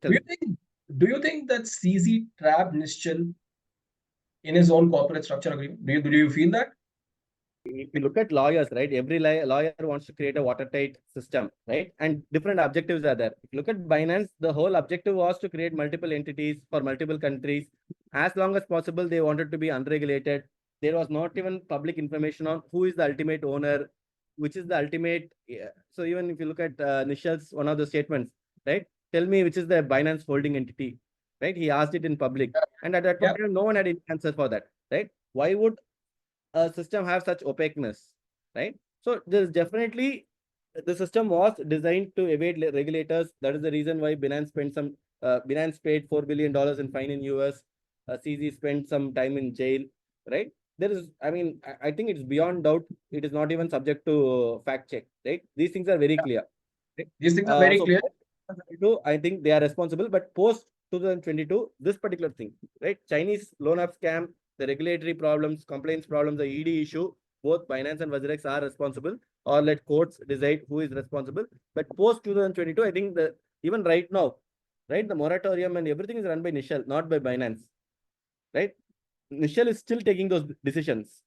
Tell me. Do you think that CZ trapped Nischal in his own corporate structure agreement? Do you feel that? If you look at lawyers, right, every lawyer wants to create a watertight system, right? And different objectives are there. If you look at Binance, the whole objective was to create multiple entities for multiple countries. As long as possible, they wanted to be unregulated. There was not even public information on who is the ultimate owner, which is the ultimate. Yeah. So even if you look at Nishal's one of the statements, right? Tell me which is the Binance holding entity, right? He asked it in public. And at that Yeah. point, no one had any answer for that, right? Why would a system have such opaqueness, right? So there's definitely the system was designed to evade regulators. That is the reason why Binance paid $4 billion in fine in US. CZ spent some time in jail, right? There is, I mean, I think it's beyond doubt. It is not even subject to fact check, right? These things are very Yeah. clear. Right? These things are very So clear. post 2022, I think they are responsible, but post 2022, this particular thing, right? Chinese loan app scam, the regulatory problems, complaints problems, the ED issue, both Binance and WazirX are responsible, or let courts decide who is responsible. But post 2022, I think the even right now, right, the moratorium and everything is run by Nischal, not by Binance, right? Nischal is still taking those decisions,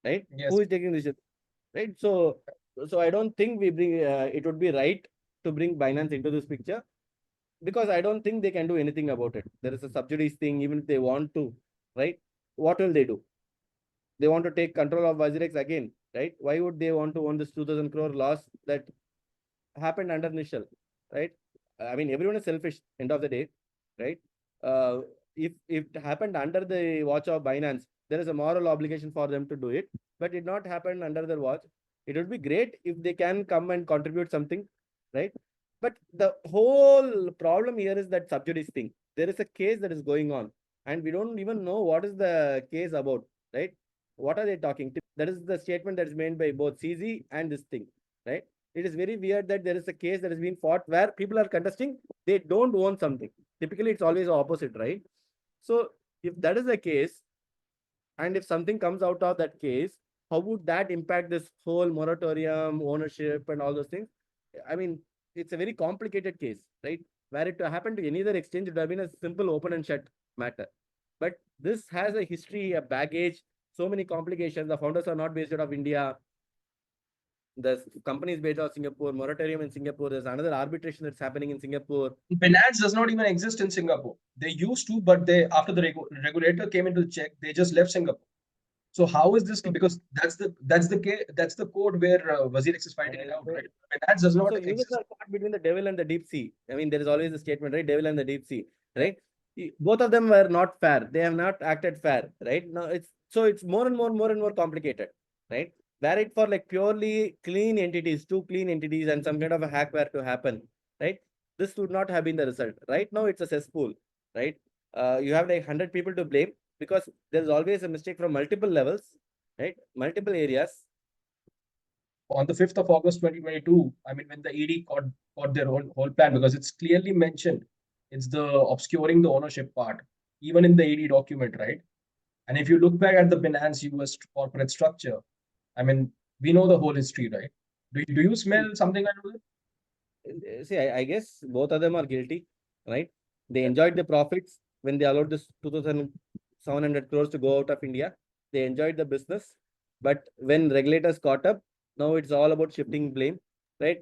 right? Yes. Who is taking decisions, right? So I don't think we bring. It would be right to bring Binance into this picture because I don't think they can do anything about it. There is a subsidies thing, even if they want to, right? What will they do? They want to take control of WazirX again, right? Why would they want to own this 2000 crore loss that happened under Nishal, right? I mean, everyone is selfish, end of the day, right? Uh, if it happened under the watch of Binance, there is a moral obligation for them to do it, but it not happened under their watch. It would be great if they can come and contribute something, right? But the whole problem here is that subjudice thing. There is a case that is going on, and we don't even know what is the case about, right? What are they talking? That is the statement that is made by both CZ and this thing, right? It is very weird that there is a case that has been fought where people are contesting, they don't own something. Typically, it's always opposite, right? So if that is the case, and if something comes out of that case, how would that impact this whole moratorium, ownership, and all those things? I mean, it's a very complicated case, right? Where it happened to any other exchange, it would have been a simple open and shut matter. But this has a history, a baggage, so many complications. The founders are not based out of India. The company is based out of Singapore, moratorium in Singapore. There's another arbitration that's happening in Singapore. Binance does not even exist in Singapore. They used to, but they after the regulator came into the check, they just left Singapore. So how is this? So, Because that's the code where WazirX is fighting it out, so, right? Binance does not so users exist. are caught between the devil and the deep sea. I mean, there is always a statement, right? Devil and the deep sea, right? Both of them were not fair. They have not acted fair, right? Now it's more and more complicated, right? Were it for like purely clean entities, two clean entities, and some kind of a hack were to happen, right? This would not have been the result. Right now, it's a cesspool, right? You have like 100 people to blame because there's always a mistake from multiple levels, right? Multiple areas. On the 5th of August 2022, I mean, when the ED caught their whole plan, because it's clearly mentioned, it's the obscuring the ownership part, even in the ED document, right? And if you look back at the Binance US corporate structure, I mean, we know the whole history, right? Do you smell something out of it? See, I guess both of them are guilty, right? They enjoyed the profits when they allowed this 2,700 crores to go out of India. They enjoyed the business. But when regulators caught up, now it's all about shifting blame, right?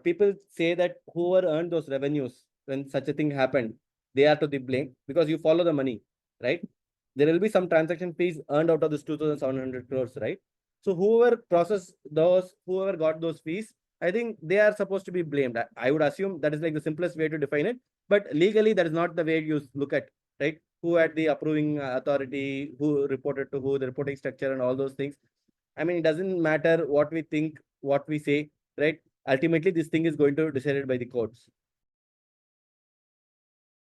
People say that whoever earned those revenues when such a thing happened, they are to the blame because you follow the money, right? There will be some transaction fees earned out of this 2,700 crores, right? So whoever processed those, whoever got those fees, I think they are supposed to be blamed. I would assume that is like the simplest way to define it. But legally, that is not the way you look at, right? Who had the approving authority, who reported to who, the reporting structure, and all those things. I mean, it doesn't matter what we think, what we say, right? Ultimately, this thing is going to be decided by the courts.